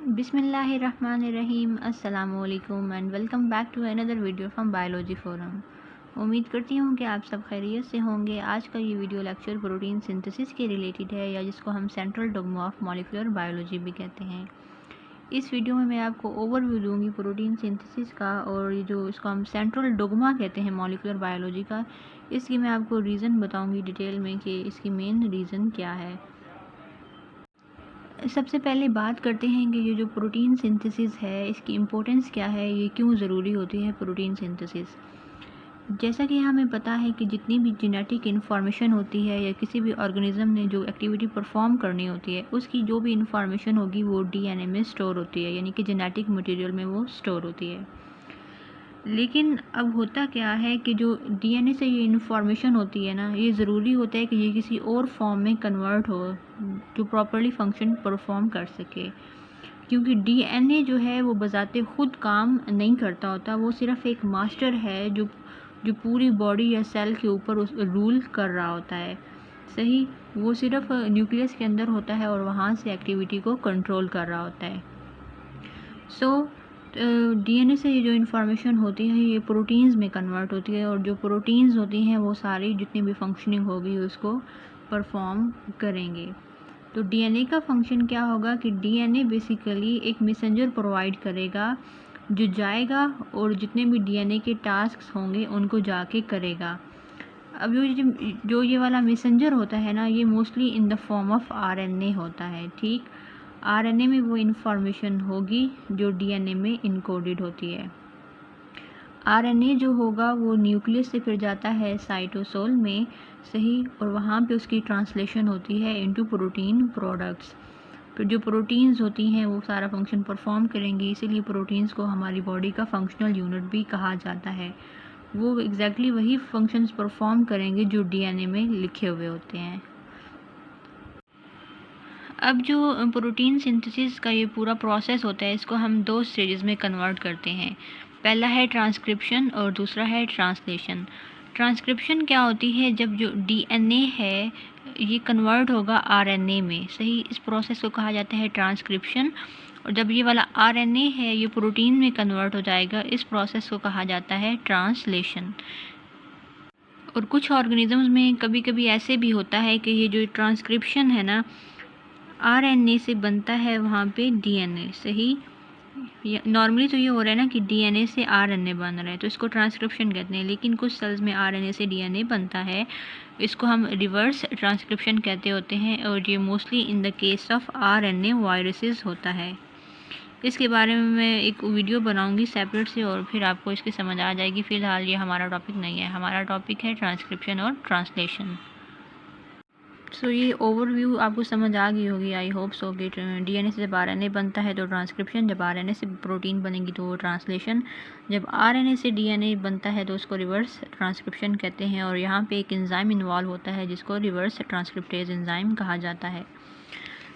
बिस्मिल्लाहिर्रहमानिर्रहीम अस्सलामुअलैकुम and welcome back to another video from biology forum. उम्मीद करती हूँ कि आप सब खैरियत से होंगे। आज का ये वीडियो लेक्चर प्रोटीन सिंथेसिस के रिलेटेड है, या जिसको हम central dogma of molecular biology भी कहते हैं। इस वीडियो में मैं आपको ओवरव्यू दूंगी प्रोटीन सिंथेसिस का, और ये जो इसको हम सेंट्रल डोग्मा कहते हैं मॉलिक्यूलर बायोलॉजी का, इसकी मैं आपको रीज़न बताऊँगी डिटेल में कि इसकी मेन रीज़न क्या है। सबसे पहले बात करते हैं कि ये जो प्रोटीन सिंथेसिस है इसकी इम्पोर्टेंस क्या है, ये क्यों ज़रूरी होती है प्रोटीन सिंथेसिस। जैसा कि हमें पता है कि जितनी भी जेनेटिक इन्फॉर्मेशन होती है या किसी भी ऑर्गेनिज्म ने जो एक्टिविटी परफॉर्म करनी होती है, उसकी जो भी इन्फॉर्मेशन होगी वो डीएनए में स्टोर होती है, यानी कि जेनेटिक मटेरियल में वो स्टोर होती है। लेकिन अब होता क्या है कि जो डीएनए से ये इन्फॉर्मेशन होती है ना, ये ज़रूरी होता है कि ये किसी और फॉर्म में कन्वर्ट हो जो प्रॉपरली फंक्शन परफॉर्म कर सके, क्योंकि डीएनए जो है वो बजाते खुद काम नहीं करता होता, वो सिर्फ एक मास्टर है जो जो पूरी बॉडी या सेल के ऊपर उस रूल कर रहा होता है। सही, वो सिर्फ न्यूक्लियस के अंदर होता है और वहाँ से एक्टिविटी को कंट्रोल कर रहा होता है। डीएनए से ये जो इन्फॉर्मेशन होती है ये प्रोटीन्स में कन्वर्ट होती है, और जो प्रोटीन्स होती हैं वो सारी जितनी भी फंक्शनिंग होगी उसको परफॉर्म करेंगे। तो डीएनए का फंक्शन क्या होगा कि डीएनए बेसिकली एक मैसेंजर प्रोवाइड करेगा जो जाएगा और जितने भी डीएनए के टास्क होंगे उनको जाके करेगा। अब जो ये वाला मैसेंजर होता है ना, ये mostly in the form of RNA होता है। ठीक, आरएनए में वो इन्फॉर्मेशन होगी जो डीएनए में इनकोडेड होती है। आरएनए जो होगा वो न्यूक्लियस से फिर जाता है साइटोसोल में, सही, और वहाँ पे उसकी ट्रांसलेशन होती है इनटू प्रोटीन प्रोडक्ट्स। फिर जो प्रोटीन्स होती हैं वो सारा फंक्शन परफॉर्म करेंगी, इसीलिए प्रोटीन्स को हमारी बॉडी का फंक्शनल यूनिट भी कहा जाता है। वो एग्जैक्टली वही फंक्शंस परफॉर्म करेंगे जो डीएनए में लिखे हुए होते हैं। अब जो प्रोटीन सिंथेसिस का ये पूरा प्रोसेस होता है इसको हम दो स्टेजेस में कन्वर्ट करते हैं। पहला है ट्रांसक्रिप्शन और दूसरा है ट्रांसलेशन। ट्रांसक्रिप्शन क्या होती है, जब जो डीएनए है ये कन्वर्ट होगा आरएनए में, सही, इस प्रोसेस को कहा जाता है ट्रांसक्रिप्शन। और जब ये वाला आरएनए है ये प्रोटीन में कन्वर्ट हो जाएगा, इस प्रोसेस को कहा जाता है ट्रांसलेशन। और कुछ ऑर्गेनिजम्स में कभी कभी ऐसे भी होता है कि ये जो ट्रांसक्रिप्शन है ना, आरएनए से बनता है वहाँ पे डीएनए, सही। नॉर्मली तो ये हो रहा है ना कि डीएनए से आरएनए बन रहा है, तो इसको ट्रांसक्रिप्शन कहते हैं। लेकिन कुछ सेल्स में आरएनए से डीएनए बनता है, इसको हम रिवर्स ट्रांसक्रिप्शन कहते होते हैं, और ये mostly in the case of RNA viruses होता है। इसके बारे में मैं एक वीडियो बनाऊंगी सेपरेट से, और फिर आपको इसकी समझ आ जाएगी। फ़िलहाल ये हमारा टॉपिक नहीं है, हमारा टॉपिक है ट्रांसक्रिप्शन और ट्रांसलेशन। सो ये ओवरव्यू आपको समझ आ गई होगी, आई होप सो। कि डीएनए से जब आरएनए बनता है तो ट्रांसक्रिप्शन, जब आरएनए से प्रोटीन बनेगी तो वो ट्रांसलेशन, जब आरएनए से डीएनए बनता है तो उसको रिवर्स ट्रांसक्रिप्शन कहते हैं। और यहाँ पे एक एंजाइम इन्वॉल्व होता है जिसको रिवर्स ट्रांसक्रिप्टेज एंजाइम कहा जाता है।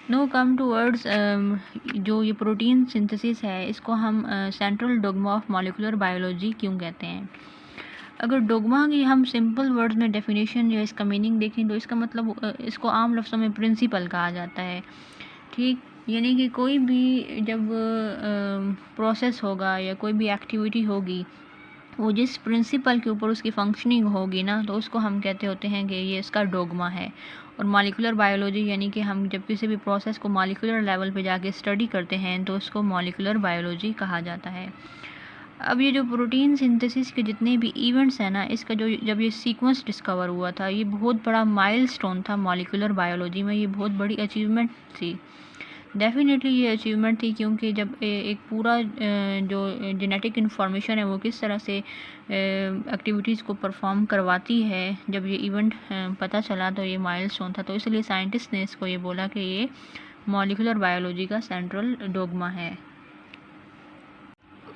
नो कम टू वर्ड्स, जो ये प्रोटीन सिंथेसिस है इसको हम central dogma of molecular biology क्यों कहते हैं। अगर डोग्मा की हम सिंपल वर्ड्स में डेफिनेशन या इसका मीनिंग देखें तो इसका मतलब, इसको आम लफ्ज़ों में प्रिंसिपल कहा जाता है। ठीक, यानी कि कोई भी जब प्रोसेस होगा या कोई भी एक्टिविटी होगी, वो जिस प्रिंसिपल के ऊपर उसकी फंक्शनिंग होगी ना, तो उसको हम कहते होते हैं कि ये इसका डोग्मा है। और मॉलिक्यूलर बायोलॉजी यानी कि हम जब किसी भी प्रोसेस को मॉलिक्यूलर लेवल पे जाके स्टडी करते हैं तो उसको मॉलिक्यूलर बायोलॉजी कहा जाता है। अब ये जो प्रोटीन सिंथेसिस के जितने भी इवेंट्स हैं ना, इसका जो जब ये सीक्वेंस डिस्कवर हुआ था, ये बहुत बड़ा माइलस्टोन था मॉलिक्यूलर बायोलॉजी में, ये बहुत बड़ी अचीवमेंट थी। डेफिनेटली ये अचीवमेंट थी, क्योंकि जब एक पूरा जो जेनेटिक इन्फॉर्मेशन है वो किस तरह से एक्टिविटीज़ को परफॉर्म करवाती है, जब ये इवेंट पता चला तो ये माइलस्टोन था। तो इसलिए साइंटिस्ट ने इसको ये बोला कि ये मॉलिक्यूलर बायोलॉजी का सेंट्रल डोग्मा है,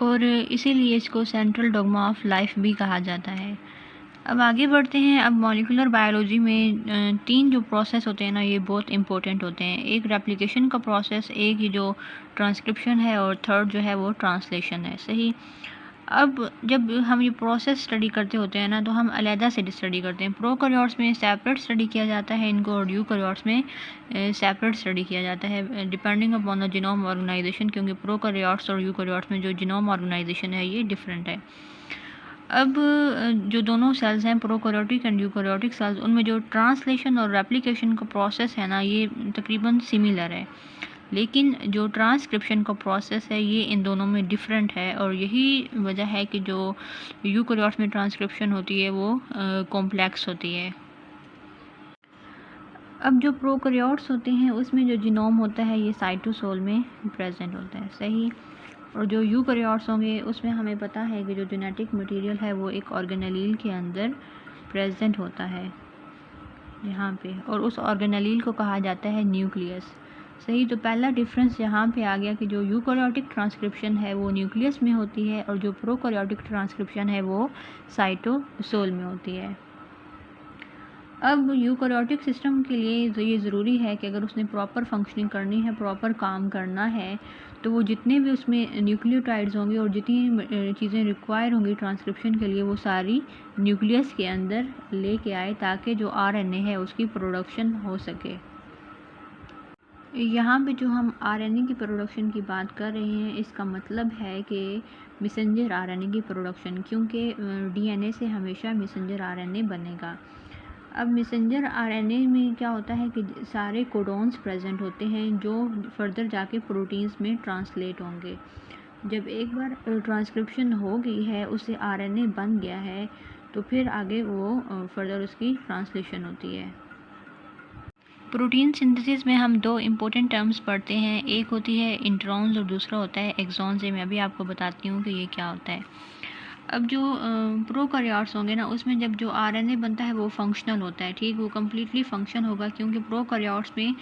और इसीलिए इसको सेंट्रल डोग्मा ऑफ लाइफ भी कहा जाता है। अब आगे बढ़ते हैं। अब मॉलिक्यूलर बायोलॉजी में तीन जो प्रोसेस होते हैं ना, ये बहुत इंपॉर्टेंट होते हैं। एक रेप्लिकेशन का प्रोसेस, एक ये जो ट्रांसक्रिप्शन है, और थर्ड जो है वो ट्रांसलेशन है, सही। अब जब हम ये प्रोसेस स्टडी करते होते हैं ना, तो हम अलहदा से स्टडी करते हैं। प्रोकैरियोट्स में सेपरेट स्टडी किया जाता है इनको, और यूकैरियोट्स में सेपरेट स्टडी किया जाता है depending upon the genome organisation, क्योंकि प्रोकैरियोट्स और यूकैरियोट्स में जो जीनोम ऑर्गेनाइजेशन है ये डिफरेंट है। अब जो दोनों सेल्स हैं, प्रोकैरियोटिक एंड यूकैरियोटिक सेल्स, उनमें जो ट्रांसलेशन और रेप्लिकेशन का प्रोसेस है ना, ये तकरीबन सिमिलर है, लेकिन जो ट्रांसक्रिप्शन का प्रोसेस है ये इन दोनों में डिफरेंट है, और यही वजह है कि जो यूकैरियोट्स में ट्रांसक्रिप्शन होती है वो कॉम्प्लेक्स होती है। अब जो प्रोकैरियोट्स होते हैं उसमें जो जीनोम होता है ये साइटोसोल में प्रेजेंट होता है, सही। और जो यूकैरियोट्स होंगे उसमें हमें पता है कि जो जेनेटिक मटेरियल है वो एक ऑर्गेनेल के अंदर प्रेजेंट होता है यहाँ पे, और उस ऑर्गेनेल को कहा जाता है न्यूक्लियस, सही। तो पहला डिफरेंस यहाँ पे आ गया कि जो यूकैरियोटिक ट्रांसक्रिप्शन है वो न्यूक्लियस में होती है, और जो प्रोकैरियोटिक ट्रांसक्रिप्शन है वो साइटोसोल में होती है। अब यूकैरियोटिक सिस्टम के लिए तो ये ज़रूरी है कि अगर उसने प्रॉपर फंक्शनिंग करनी है, प्रॉपर काम करना है, तो वो जितने भी उसमें न्यूक्लियोटाइड्स होंगे और जितनी चीज़ें रिक्वायर होंगी ट्रांसक्रिप्शन के लिए, वो सारी न्यूक्लियस के अंदर लेके आए, ताकि जो आरएनए है उसकी प्रोडक्शन हो सके। यहाँ पे जो हम आरएनए की प्रोडक्शन की बात कर रहे हैं, इसका मतलब है कि मैसेंजर आरएनए की प्रोडक्शन, क्योंकि डीएनए से हमेशा मैसेंजर आरएनए बनेगा। अब मैसेंजर आरएनए में क्या होता है कि सारे कोडॉन्स प्रेजेंट होते हैं जो फर्दर जाके प्रोटीन्स में ट्रांसलेट होंगे। जब एक बार ट्रांसक्रिप्शन हो गई है, उससे आरएनए बन गया है, तो फिर आगे वो फर्दर उसकी ट्रांसलेशन होती है। प्रोटीन सिंथेसिस में हम दो इम्पोर्टेंट टर्म्स पढ़ते हैं, एक होती है इंट्रॉन्स और दूसरा होता है एक्सॉन्स। मैं अभी आपको बताती हूँ कि ये क्या होता है। अब जो प्रोकैरियोट्स होंगे ना, उसमें जब जो आरएनए बनता है वो फंक्शनल होता है, ठीक, वो कम्प्लीटली फंक्शन होगा, क्योंकि प्रोकैरियोट्स में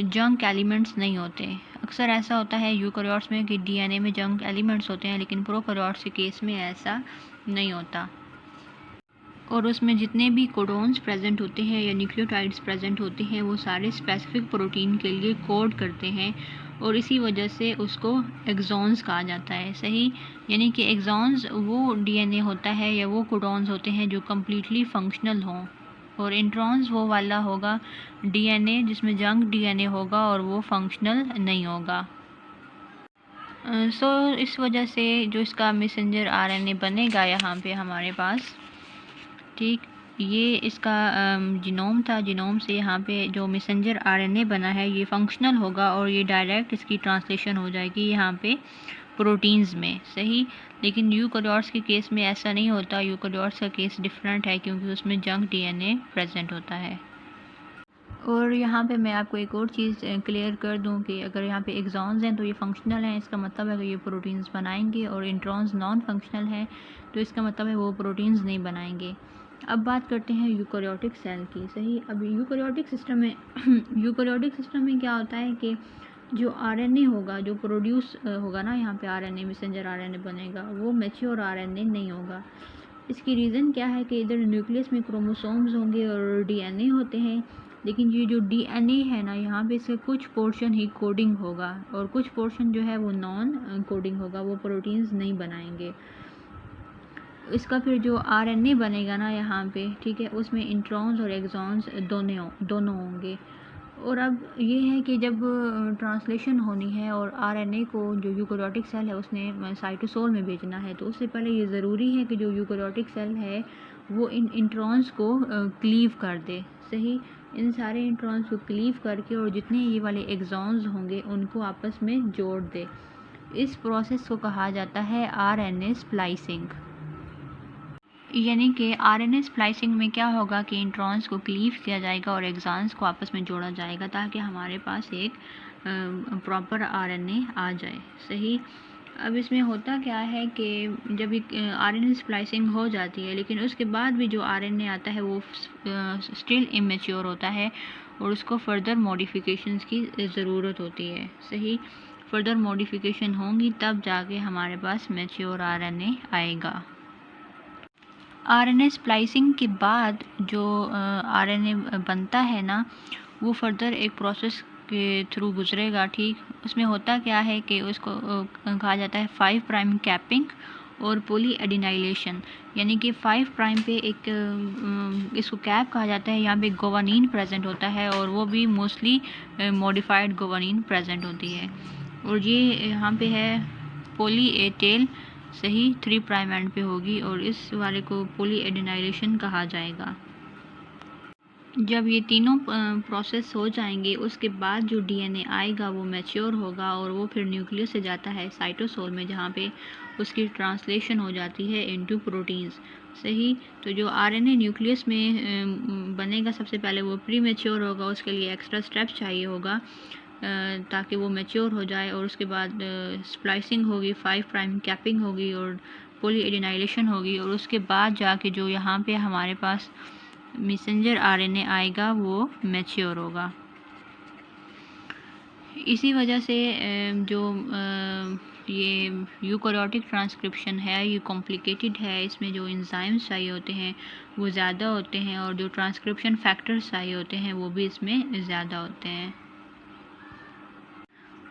जंक एलिमेंट्स नहीं होते। अक्सर ऐसा होता है यूकैरियोट्स में कि डीएनए में जंक एलिमेंट्स होते हैं, लेकिन प्रोकैरियोट्स के केस में ऐसा नहीं होता, और उसमें जितने भी कोडॉन्स प्रेजेंट होते हैं या न्यूक्लियोटाइड्स प्रेजेंट होते हैं वो सारे स्पेसिफिक प्रोटीन के लिए कोड करते हैं, और इसी वजह से उसको एक्सॉन्स कहा जाता है, सही। यानी कि एक्सॉन्स वो डीएनए होता है या वो कोडॉन्स होते हैं जो कम्प्लीटली फंक्शनल हों, और इंट्रॉन्स वो वाला होगा डीएनए जिसमें जंक डीएनए होगा और वो फंक्शनल नहीं होगा। सो इस वजह से जो इसका मैसेंजर आरएनए बनेगा यहाँ पे हमारे पास, ठीक, ये इसका जीनोम था, जीनोम से यहाँ पे जो मैसेंजर आरएनए बना है ये फंक्शनल होगा, और ये डायरेक्ट इसकी ट्रांसलेशन हो जाएगी यहाँ पे प्रोटीन्स में, सही। लेकिन यूकैरियोट्स के केस में ऐसा नहीं होता, यूकैरियोट्स का केस डिफरेंट है, क्योंकि उसमें जंक डीएनए प्रेजेंट होता है। और यहाँ पे मैं आपको एक और चीज़ क्लियर कर दूँ कि अगर यहाँ पे एक्सॉन्स हैं तो ये फंक्शनल हैं, इसका मतलब है कि ये प्रोटीन्स बनाएंगे, और इंट्रॉन्स नॉन फंक्शनल हैं तो इसका मतलब है वो प्रोटीन्स नहीं बनाएंगे। अब बात करते हैं यूकैरियोटिक सेल की, सही। अब यूकैरियोटिक सिस्टम में यूकैरियोटिक सिस्टम में क्या होता है कि जो आरएनए होगा, जो प्रोड्यूस होगा ना, यहाँ पे आरएनए मैसेंजर आरएनए बनेगा, वो मैच्योर आरएनए नहीं होगा। इसकी रीज़न क्या है कि इधर न्यूक्लियस में क्रोमोसोम्स होंगे और डीएनए होते हैं, लेकिन ये जो डीएनए है ना, यहाँ पे इसका कुछ पोर्शन ही कोडिंग होगा, और कुछ पोर्शन जो है वो नॉन कोडिंग होगा, वो प्रोटीन्स नहीं बनाएंगे। इसका फिर जो आरएनए बनेगा ना यहाँ पे, ठीक है, उसमें इंट्रॉन्स और एक्सॉन्स दोनों होंगे। और अब ये है कि जब ट्रांसलेशन होनी है और आरएनए को जो यूकैरियोटिक सेल है उसने साइटोसोल में भेजना है, तो उससे पहले ये ज़रूरी है कि जो यूकैरियोटिक सेल है वो इन इंट्रॉन्स को क्लीव कर दे, सही। इन सारे इंट्रॉन्स को क्लीव करके और जितने ये वाले एक्सॉन्स होंगे उनको आपस में जोड़ दे। इस प्रोसेस को कहा जाता है आरएनए स्प्लाइसिंग। यानी कि आरएनए स्प्लाइसिंग में क्या होगा कि इंट्रॉन्स को क्लीव किया जाएगा और एक्सॉन्स को आपस में जोड़ा जाएगा, ताकि हमारे पास एक प्रॉपर आरएनए आ जाए, सही। अब इसमें होता क्या है कि जब एक आरएनए स्प्लाइसिंग हो जाती है, लेकिन उसके बाद भी जो आरएनए आता है वो स्टिल इमेच्योर होता है, और उसको फर्दर मॉडिफिकेशंस की ज़रूरत होती है, सही। फर्दर मॉडिफिकेशन होंगी तब जाके हमारे पास मैच्योर आरएनए आएगा। आरएनए स्प्लाइसिंग के बाद जो आरएनए बनता है ना, वो फर्दर एक प्रोसेस के थ्रू गुजरेगा, ठीक। उसमें होता क्या है कि उसको कहा जाता है 5 प्राइम कैपिंग और पॉली एडिनाइलेशन यानी कि 5 प्राइम पे एक इसको कैप कहा जाता है। यहाँ पे गोवानीन प्रेजेंट होता है और वो भी मोस्टली मॉडिफाइड गोवानीन प्रेजेंट होती है। और ये यहाँ पे है पॉली ए टेल सही 3 प्राइम एंड पे होगी और इस वाले को पॉली एडिनाइलेशन कहा जाएगा। जब ये तीनों प्रोसेस हो जाएंगे उसके बाद जो डीएनए आएगा वो मैच्योर होगा और वो फिर न्यूक्लियस से जाता है साइटोसोल में, जहाँ पे उसकी ट्रांसलेशन हो जाती है इनटू प्रोटीन्स सही। तो जो आरएनए न्यूक्लियस में बनेगा सबसे पहले वो प्री मैच्योर होगा, उसके लिए एक्स्ट्रा स्टेप चाहिए होगा ताकि वो मैच्योर हो जाए। और उसके बाद स्प्लाइसिंग होगी, 5 प्राइम कैपिंग होगी और पॉली एडिनाइलेशन होगी और उसके बाद जाके जो यहाँ पे हमारे पास मैसेंजर आरएनए आएगा वो मैच्योर होगा। इसी वजह से जो ये यूकैरियोटिक ट्रांसक्रिप्शन है ये कॉम्प्लिकेटेड है। इसमें जो एंजाइम्स चाहिए होते हैं वो ज़्यादा होते हैं और जो ट्रांसक्रिप्शन फैक्टर्स चाहिए होते हैं वो भी इसमें ज़्यादा होते हैं।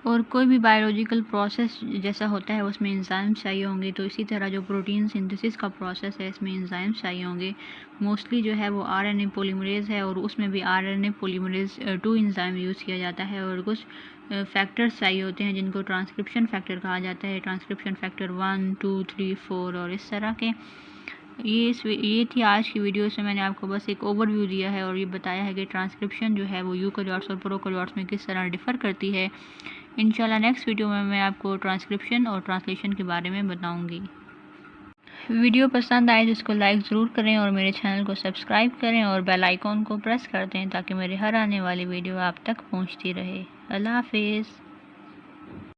और कोई भी बायोलॉजिकल प्रोसेस जैसा होता है उसमें एंजाइम्स चाहिए होंगे, तो इसी तरह जो प्रोटीन सिंथेसिस का प्रोसेस है इसमें एंजाइम्स चाहिए होंगे। मोस्टली जो है वो आरएनए पॉलीमरेज है और उसमें भी आरएनए पॉलीमरेज 2 एंजाइम यूज़ किया जाता है। और कुछ फैक्टर्स चाहिए होते हैं जिनको ट्रांसक्रिप्शन फैक्टर कहा जाता है, ट्रांसक्रिप्शन फैक्टर 1, 2, 3, 4 और इस तरह के। ये थी आज की वीडियो। इसमें मैंने आपको बस एक ओवरव्यू दिया है और ये बताया है कि ट्रांसक्रिप्शन जो है वो यूकैरियोट्स और प्रोकैरियोट्स में किस तरह डिफ़र करती है। इंशाल्लाह नेक्स्ट वीडियो में मैं आपको ट्रांसक्रिप्शन और ट्रांसलेशन के बारे में बताऊंगी। वीडियो पसंद आए तो इसको लाइक ज़रूर करें और मेरे चैनल को सब्सक्राइब करें और बेल आइकॉन को प्रेस कर दें ताकि मेरे हर आने वाली वीडियो आप तक पहुंचती रहे। अल्लाह हाफिज़।